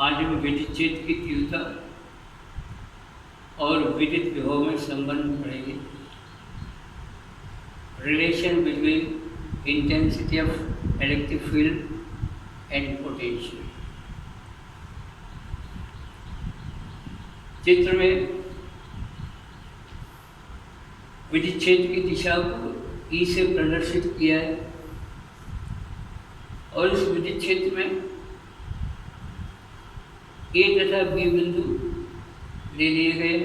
आज हम विद्युत क्षेत्र की तीव्रता और विद्युत विभव में संबंध पढ़ेंगे। Relation between intensity of electric field and potential. चित्र में विद्युत क्षेत्र की दिशा को ई से प्रदर्शित किया है और इस विद्युत क्षेत्र में ए तथा बी बिंदु ले लिए गए,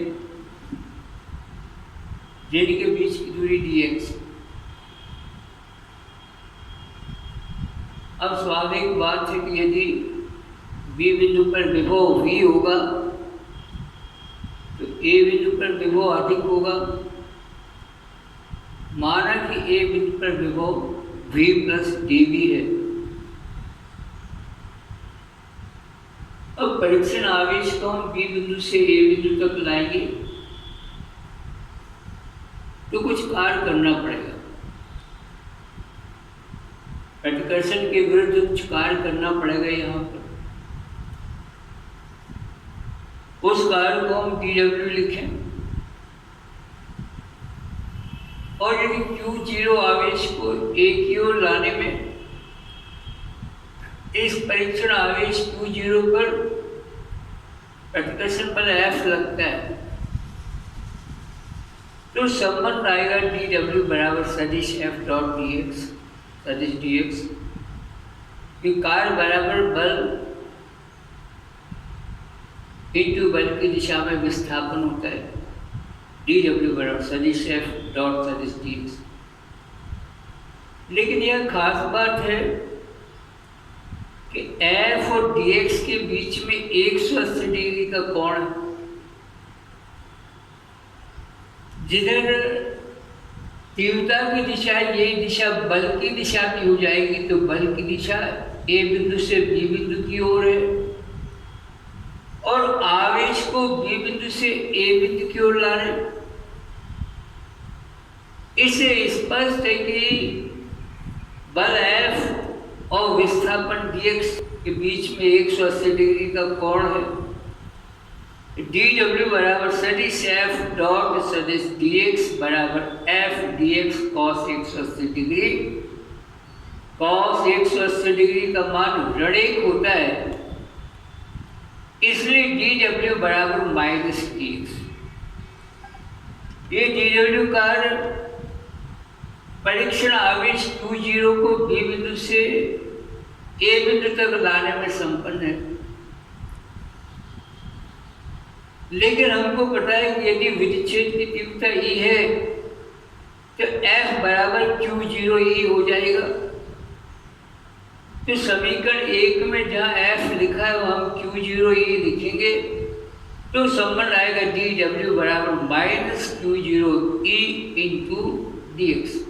जिनके बीच की दूरी dx। अब स्वाभाविक बात है कि यदि बी बिंदु पर विभव v होगा तो ए बिंदु पर विभव अधिक होगा। माना कि ए बिंदु पर विभव v प्लस dv है। अब परीक्षण आवेश को हम बी बिंदु से ए बिंदु तक लाएंगे तो कुछ कार्य करना पड़ेगा। प्रतिकर्षण के विरुद्ध कुछ कार्य करना पड़ेगा। यहाँ पर उस कार्य को हम dw लिखें और यदि Q0 आवेश को ए की ओर लाने में इस परीक्षण आवेश Q0 पर प्रतिकर्षण बल F लगता है तो संबंध आएगा dw बराबर सदिश F डॉट dx, सदिश dx कि कार्य बराबर बल इंटू बल की दिशा में विस्थापन होता है। dw बराबर सदिश F डॉट सदिश dx। लेकिन यह खास बात है कि F और dx के बीच में 180 डिग्री का कोण है। जिधर तीव्रता की दिशा ये दिशा बल की दिशा की हो जाएगी तो बल की दिशा ए बिंदु से बी बिंदु की ओर है और आवेश को बी बिंदु से ए बिंदु की ओर ला रहे। इससे स्पष्ट है कि बल F और विस्थापन dx के बीच में 180 डिग्री का कोण है। dw बराबर सदिश F डॉट सदिश dx बराबर F dx cos 180 degree. cos 180 degree का मान ऋणात्मक होता है, इसलिए dw बराबर माइनस dx। ये dw कार्य परीक्षण आवेश Q0 को B बिंदु से A बिंदु तक लाने में संपन्न है। लेकिन हमको पता है कि यदि विद्युत क्षेत्र की तीव्रता E है तो F बराबर Q0E हो जाएगा। तो समीकरण 1 में जहाँ F लिखा है वहाँ हम Q0E लिखेंगे तो संबंध आएगा dw बराबर माइनस Q0E इंटू dx।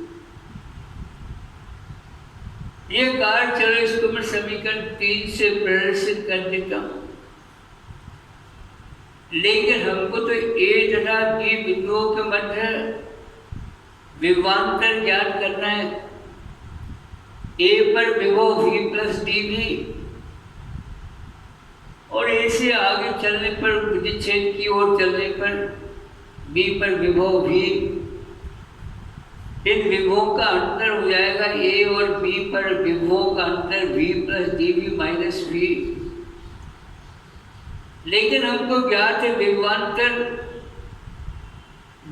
ये कार्य चलो इसको मैं समीकरण 3 से प्रदर्शित कर देता हूं। लेकिन हमको तो ए तथा बी बिंदुओं के मध्य विभवांतर ज्ञात करना है। ए पर विभव v प्लस dv और ए से आगे चलने पर विद्युत क्षेत्र की ओर चलने पर बी पर विभव v। इन विभवों का अंतर हो जाएगा ए और बी पर विभवों का अंतर v plus dv minus v। लेकिन हमको ज्ञात है विभवांतर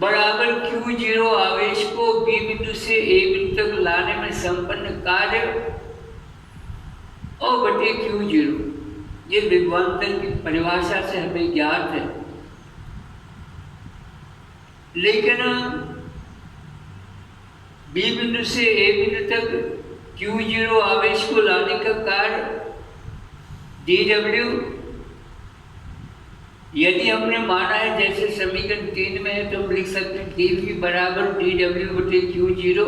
बराबर Q0 आवेश को B बिंदु से A बिंदु तक लाने में संपन्न कार्य और बटे Q0। ये विभवांतर की परिभाषा से हमें ज्ञात है। लेकिन B बिंदु से A बिंदु तक Q0 आवेश को लाने का कार्य dw, यदि हमने माना है जैसे समीकरण 3 में है तो हम लिख सकते हैं dv बराबर dw बटे Q0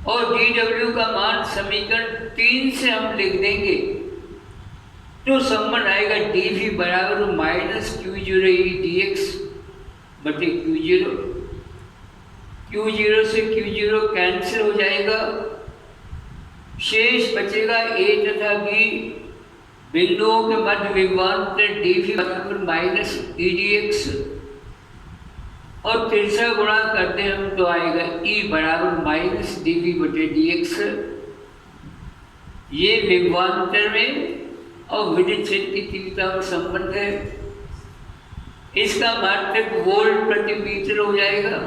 और dw का मान समीकरण 3 से हम लिख देंगे तो संबंध आएगा dv बराबर माइनस Q0E dx बटे Q0। Q0 से Q0 कैंसिल हो जाएगा, शेष बचेगा A तथा B बिंदुओं के मध्य विभवांतर dv बराबर माइनस EDX और तिरछा गुणा करते हम तो आएगा E बराबर माइनस dv बटे dx। ये विभवांतर में और विद्युत क्षेत्र की तीव्रता का संबंध है। इसका मात्रक वोल्ट प्रति मीटर हो जाएगा,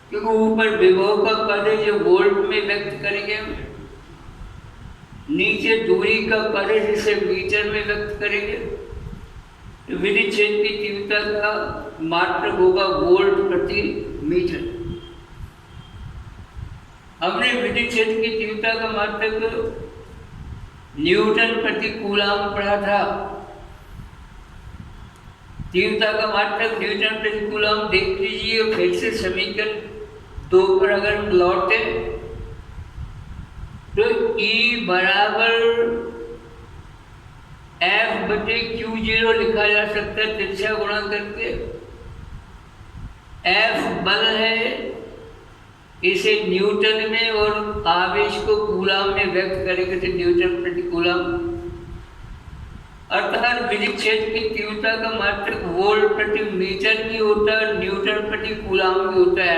क्योंकि ऊपर विभव का पद है जो वोल्ट में व्यक्त करेंगे हम, नीचे दूरी का पद है जिसे मीटर में व्यक्त करेंगे। तो विद्युत क्षेत्र की तीव्रता का मात्रक होगा वोल्ट प्रति मीटर। हमने विद्युत क्षेत्र की तीव्रता का मात्रक न्यूटन प्रति कूलाम पढ़ा था। तीव्रता का मात्रक न्यूटन प्रति कूलाम देख लीजिए। फिर से समीकरण 2 पर अगर हम लौटे तो E बराबर F बटे Q0 लिखा जा सकता है तिरछा गुणा करके। F बल है, इसे न्यूटन में और आवेश को कूलाम में व्यक्त करेंगे तो न्यूटन प्रति कूलाम। अर्थात विद्युत क्षेत्र की तीव्रता का मात्रक वोल्ट प्रति मीटर भी होता है, न्यूटन प्रति कूलाम भी होता है।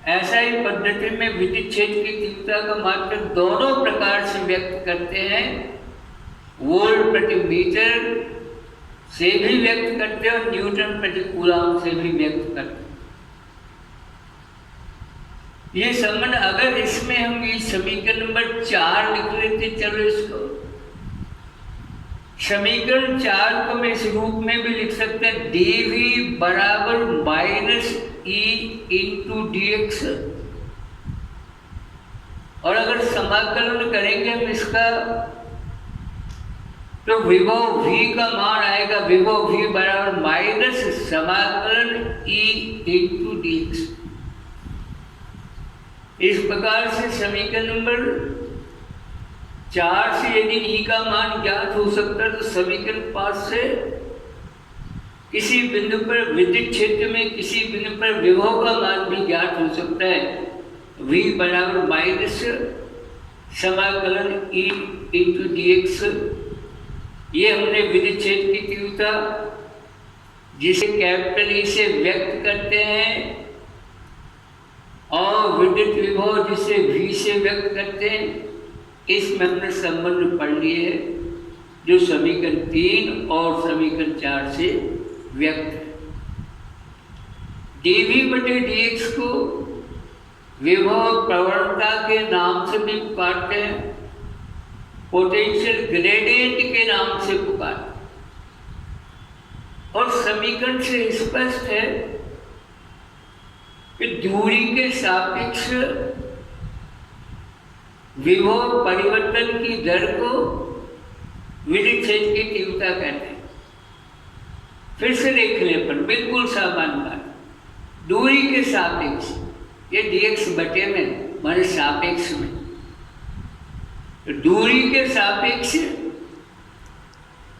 ऐसा ही पद्धति में विद्युत क्षेत्र की तीव्रता का मात्रक दोनों प्रकार से व्यक्त करते हैं। वोल्ट प्रति मीटर से भी व्यक्त करते हैं और न्यूटन प्रति कूलाम से भी व्यक्त करते हैं। ये संबंध अगर इसमें हम ये समीकरण नंबर 4 लिख लेते, चलो इसको समीकरण 4 को मैं इस रूप में भी लिख सकते हैं, dv बराबर माइनस E इंटू dx। और अगर समाकलन करेंगे हम इसका तो विभव v का मान आएगा, विभव v बराबर माइनस समाकलन E इंटू dx। इस प्रकार से समीकरण नंबर 4 से यदि E का मान ज्ञात हो सकता है तो समीकरण 5 से किसी बिंदु पर विद्युत क्षेत्र में किसी बिंदु पर विभव का मान भी ज्ञात हो सकता है। V बराबर माइनस समाकलन E इंटू dx। ये हमने विद्युत क्षेत्र की तीव्रता जिसे कैपिटल E से व्यक्त करते हैं और विद्युत विभव जिसे V से व्यक्त करते हैं, इसमें हमने संबंध पढ़ लिए है जो समीकरण 3 और समीकरण 4 से व्यक्त है। dv बटे dx को विभव प्रवणता के नाम से भी पुकारते हैं, पोटेंशियल ग्रेडियंट के नाम से पुकारते हैं। और समीकरण से स्पष्ट है कि दूरी के सापेक्ष विभव परिवर्तन की दर को विद्युत क्षेत्र की तीव्रता कहते हैं। फिर से देख ले पर बिल्कुल सामान्य बात, दूरी के सापेक्ष, ये dx बटे में माने सापेक्ष में, तो दूरी के सापेक्ष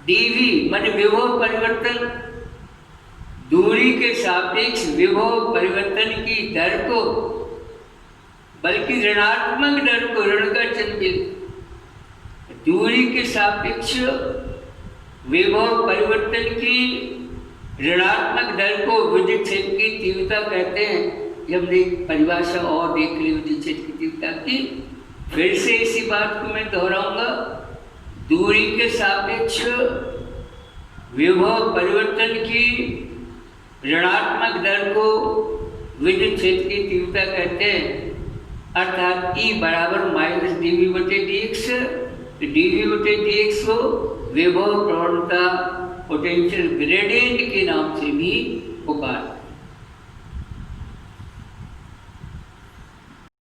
dv माने विभव परिवर्तन, दूरी के सापेक्ष विभव परिवर्तन की दर को, बल्कि ऋणात्मक दर को, ऋण का चिन्ह, दूरी के सापेक्ष विभव परिवर्तन की ऋणात्मक दर को विद्युत क्षेत्र की तीव्रता कहते हैं। जब परिभाषा और देख ली विद्युत क्षेत्र की तीव्रता की, फिर से इसी बात को मैं दोहराऊंगा, दूरी के सापेक्ष विभव परिवर्तन की ऋणात्मक दर को विद्युत क्षेत्र की तीव्रता कहते हैं। अर्थात E बराबर माइनस dv बटे dx। dv बटे dx को विभव प्रवणता पोटेंशियल ग्रेडियंट के नाम से भी पुकारते हैं।